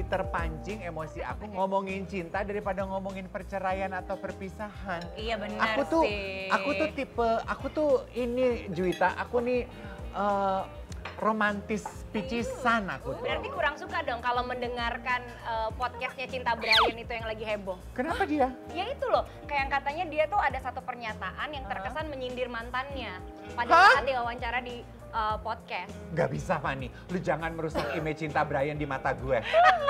lebih terpancing emosi aku ngomongin cinta daripada ngomongin perceraian atau perpisahan. Iya benar sih. Aku tuh ini Juwita, aku nih romantis picisan aku tuh. Berarti kurang suka dong kalau mendengarkan podcastnya Cinta Brian itu yang lagi heboh. Kenapa dia? Ya itu loh, kayak yang katanya dia tuh ada satu pernyataan yang terkesan menyindir mantannya pada saat diwawancara di podcast. Gak bisa Fani, lu jangan merusak image Cinta Brian di mata gue.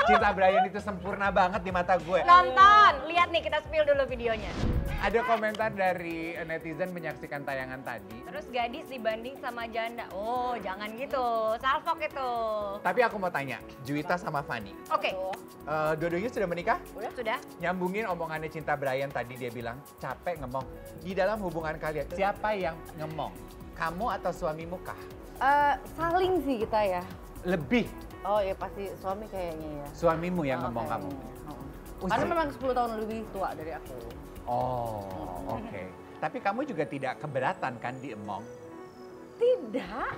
Cinta Brian itu sempurna banget di mata gue. Nonton, lihat nih kita spill dulu videonya. Ada komentar dari netizen menyaksikan tayangan tadi. Terus gadis dibanding sama janda. Oh, jangan gitu. Salfok itu. Tapi aku mau tanya, Juwita sama Fani. Oke. Dua-duanya sudah menikah? Sudah. Nyambungin omongannya Cinta Brian tadi, dia bilang capek ngemong. Di dalam hubungan kalian, siapa yang ngemong? Kamu atau suamimu kah? Saling sih kita ya. Lebih Oh ya pasti suami kayaknya ya. suamimu yang ngemong kamu? Karena memang 10 tahun lebih tua dari aku. Oh, oke. Tapi kamu juga tidak keberatan kan diemong? Tidak.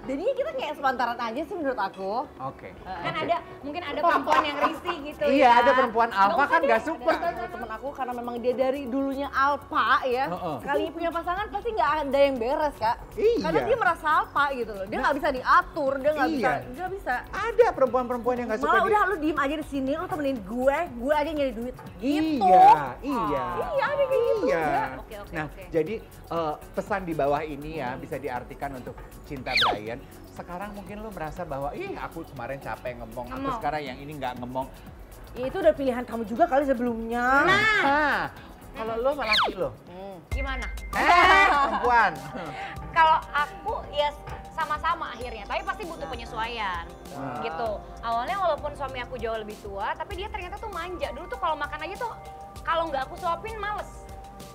Jadinya kita kayak sepantaran aja sih menurut aku. Oke. Kan ada, mungkin ada perempuan yang risih gitu ya. Iya, ada perempuan alfa kan gak suka. Ada temen aku karena memang dia dari dulunya alpha ya. Sekali punya pasangan pasti nggak ada yang beres Kak. Iya. Karena dia merasa alpha gitu loh. Dia nggak bisa diatur, dia nggak bisa, Iya. nggak bisa. Ada perempuan-perempuan yang gak suka Malah udah lu diem aja di sini, lu temenin gue aja yang nyari duit. Gitu. Iya. Iya, ada kayak gitu. Iya. juga. Oke. Nah, jadi pesan di bawah ini ya bisa diartikan untuk Cinta Brian. Sekarang mungkin lu merasa bahwa, ih aku kemarin capek ngomong, aku sekarang yang ini nggak ngomong. Ya, itu udah pilihan kamu juga kali sebelumnya. Nah, kalau lu sama laki lo? Gimana? Perempuan. Kalau aku ya sama-sama akhirnya, tapi pasti butuh penyesuaian gitu. Awalnya walaupun suami aku jauh lebih tua, tapi dia ternyata tuh manja. Dulu tuh kalau makan aja tuh kalau nggak aku suapin males.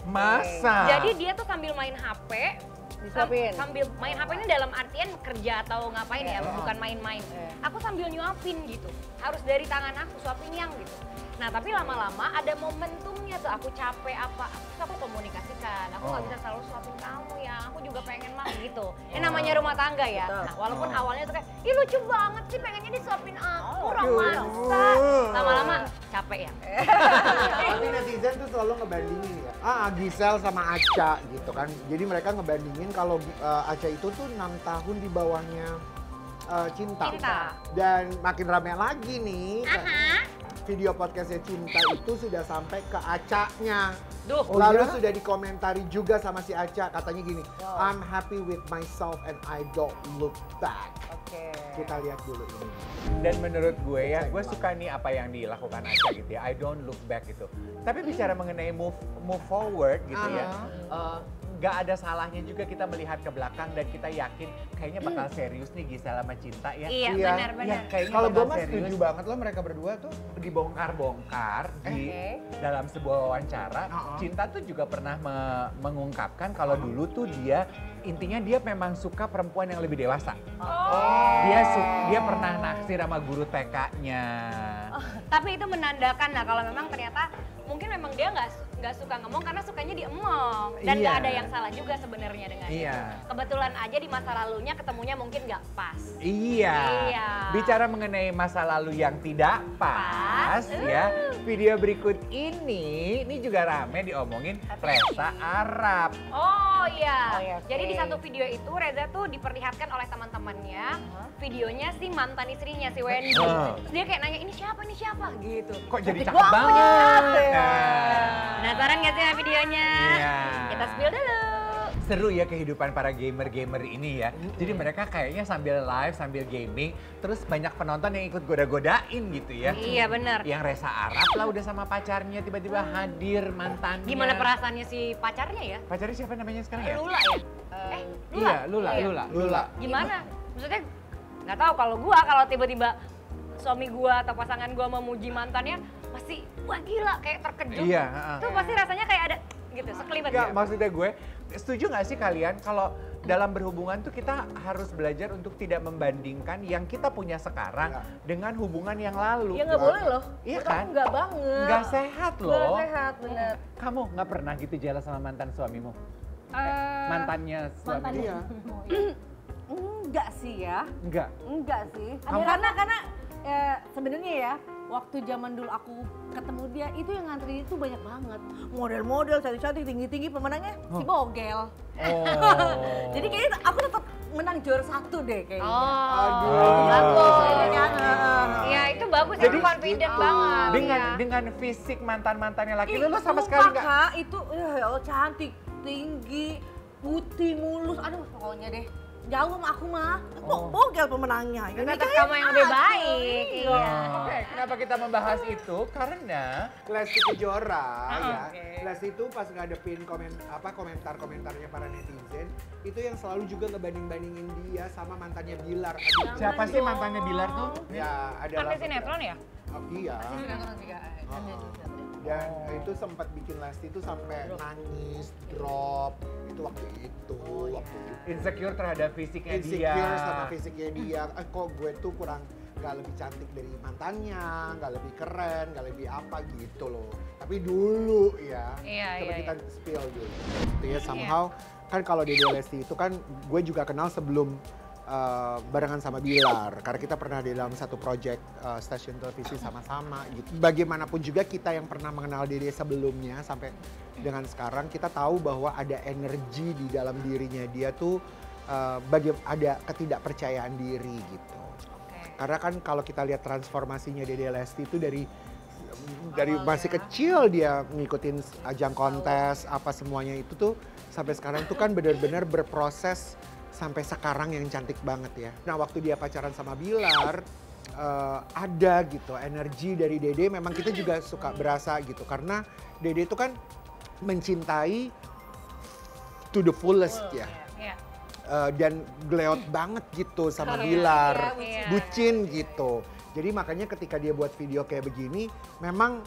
Masa? Jadi dia tuh sambil main HP, Disuapin. sambil main HP ini dalam artian kerja atau ngapain ya, bukan main-main. Aku sambil nyuapin gitu, harus dari tangan aku suapin yang gitu. Nah tapi lama-lama ada momentumnya tuh, aku capek apa, terus aku komunikasikan, aku nggak bisa selalu suapin kamu ya, aku juga pengen mah gitu. Ini namanya rumah tangga ya, nah, walaupun awalnya tuh kayak, ih lucu banget sih pengennya disuapin aku, romansa. Lama-lama capek ya. Tapi netizen tuh selalu ngebandingin ya. Gisel sama Aca gitu kan. Jadi mereka ngebandingin kalau Aca itu tuh 6 tahun di bawahnya Cinta. Dan makin rame lagi nih. Video podcastnya Cinta itu sudah sampai ke Acanya. Lalu sudah dikomentari juga sama si Aca, katanya gini, I'm happy with myself and I don't look back. Oke. Kita lihat dulu ini. Dan menurut gue ya, gue suka nih apa yang dilakukan Aca gitu ya, I don't look back gitu. Tapi bicara mengenai move forward gitu ya, gak ada salahnya juga kita melihat ke belakang dan kita yakin kayaknya bakal serius nih Gisel sama Cinta ya. Iya Iya. benar-benar. Kayaknya Kalau gue bakal mah serius. setuju banget loh mereka berdua tuh. Dibongkar-bongkar di dalam sebuah wawancara, Cinta tuh juga pernah mengungkapkan kalau dulu tuh dia intinya dia memang suka perempuan yang lebih dewasa. Dia pernah naksir sama guru TK-nya. Tapi itu menandakan lah kalau memang ternyata mungkin memang dia nggak suka ngomong karena sukanya diemong dan nggak ada yang salah juga sebenarnya dengan itu. Kebetulan aja di masa lalunya ketemunya mungkin nggak pas. Iya. Bicara mengenai masa lalu yang tidak pas ya, video berikut ini juga rame diomongin Reza Arab. Oh iya. oke. Jadi di satu video itu Reza tuh diperlihatkan oleh teman-temannya videonya si mantan istrinya si Wendy. Terus dia kayak nanya ini siapa gitu. Kok jadi Cantik cakep banget. banget. Penasaran gak sih sama videonya? Iya. Kita spill dulu. Seru ya kehidupan para gamer-gamer ini ya. Jadi mereka kayaknya sambil live, sambil gaming, terus banyak penonton yang ikut goda-godain gitu ya. Iya benar. Yang Reza Arab lah udah sama pacarnya tiba-tiba hadir mantannya. Gimana perasaannya si pacarnya ya? Pacarnya siapa namanya sekarang ya? Lula ya? Iya, Lula. Gimana? Maksudnya nggak tahu kalau tiba-tiba suami gua atau pasangan gua memuji mantannya pasti wah gila kayak terkejut. Iya, Itu pasti rasanya kayak ada gitu, sekelibat Enggak, gitu. maksudnya gue, setuju nggak sih kalian kalau dalam berhubungan tuh kita harus belajar untuk tidak membandingkan yang kita punya sekarang dengan hubungan yang lalu. Ya nggak boleh loh. Iya Menurut kan? aku nggak banget. Nggak sehat loh. Nggak sehat, bener. Kamu nggak pernah gitu jelas sama mantan suamimu? Mantannya suamimu? Iya. Enggak sih ya. Enggak. Enggak sih. Kamu- Karena sebenarnya ya waktu zaman dulu aku ketemu dia, itu yang ngantri itu banyak banget. Model-model, cantik-cantik, tinggi-tinggi, pemenangnya si Bogel. Jadi kayaknya aku tetap menang juara 1 deh kayaknya. Bagus. Iya, itu bagus. Jadi confident banget. Dengan fisik mantan-mantannya laki lu sama sumpah, sekali nggak? Kak, itu ya Allah, cantik, tinggi, putih, mulus. Aduh, pokoknya deh. Jauh sama aku mah. Bogel pemenangnya. Ternyata kamu yang lebih baik. Iya. Oke, kenapa kita membahas itu? Karena Lesti Kejora ya. Lesti itu pas ngadepin komentar-komentarnya para netizen, itu yang selalu juga ngebanding-bandingin dia sama mantannya Bilar. siapa sih mantannya Bilar tuh? Ya, adalah Artis sinetron ya? Iya. Dan itu sempat bikin Lesti itu sampai nangis, drop. Itu waktu itu. Insecure terhadap fisiknya dia. Insecure sama fisiknya dia. Kok gue tuh kurang gak lebih cantik dari mantannya, gak lebih keren, gak lebih apa gitu loh. Tapi dulu ya, coba kita spill dulu. Itu ya somehow, kan kalau Dede Lesti itu kan gue juga kenal sebelum barengan sama Bilar, karena kita pernah di dalam satu project stasiun televisi sama-sama gitu. Bagaimanapun juga kita yang pernah mengenal Dede sebelumnya sampai dengan sekarang, kita tahu bahwa ada energi di dalam dirinya dia tuh ada ketidakpercayaan diri gitu. Karena kan kalau kita lihat transformasinya Dede Lesti itu dari masih kecil dia ngikutin ajang kontes apa semuanya itu tuh sampai sekarang tuh kan benar-benar berproses sampai sekarang yang cantik banget ya. Nah waktu dia pacaran sama Bilar, ada gitu energi dari Dede, memang kita juga suka berasa gitu. Karena Dede itu kan mencintai to the fullest ya. Dan gleot banget gitu sama Bilar, bucin gitu. Jadi makanya ketika dia buat video kayak begini, memang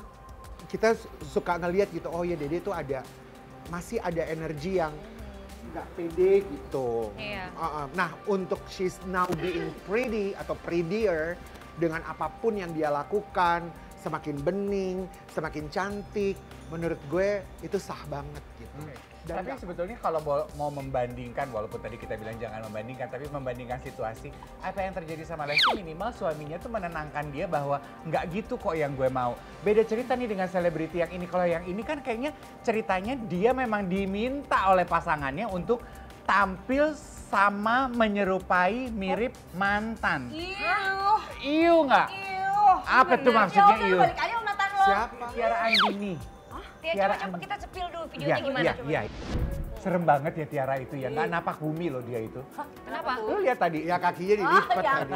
kita suka ngeliat gitu, oh ya Dede tuh masih ada energi yang nggak pede gitu. Nah untuk she's now being pretty atau prettier dengan apapun yang dia lakukan, semakin bening, semakin cantik, menurut gue itu sah banget gitu. Tapi sebetulnya kalau mau membandingkan, walaupun tadi kita bilang jangan membandingkan, tapi membandingkan situasi, apa yang terjadi sama Lesti minimal suaminya tuh menenangkan dia bahwa nggak gitu kok yang gue mau. Beda cerita nih dengan selebriti yang ini, kalau yang ini kan kayaknya ceritanya dia memang diminta oleh pasangannya untuk tampil sama menyerupai mirip mantan. Iu nggak? Apa tuh maksudnya iu? Balik aja sama mantan lo. Siapa? Tiara Andini. Coba kita cepil dulu videonya gimana coba. Iya. Serem banget ya Tiara itu ya, nggak napak bumi loh dia itu. Kenapa? Lu lihat tadi, Ya kakinya dilipat tadi.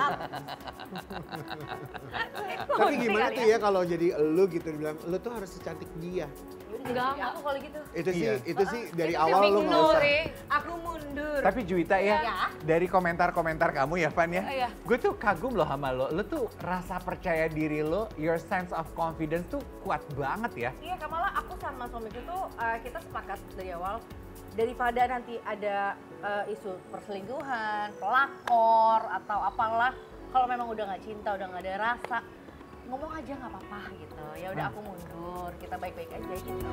Tapi gimana tuh ya kalau jadi lu gitu dibilang, lu tuh harus secantik dia. Enggak, aku kalau gitu. Itu sih dari awal lu nggak usah. Aku mundur. Tapi Juwita ya, dari komentar-komentar kamu ya Van ya, gue tuh kagum loh sama lo. Lo tuh rasa percaya diri lo, your sense of confidence tuh kuat banget ya. Iya, Kamala, aku sama suamiku tuh kita sepakat dari awal, daripada nanti ada isu perselingkuhan, pelakor atau apalah, kalau memang udah nggak cinta, udah nggak ada rasa, ngomong aja nggak apa-apa gitu. Ya udah aku mundur, kita baik-baik aja gitu.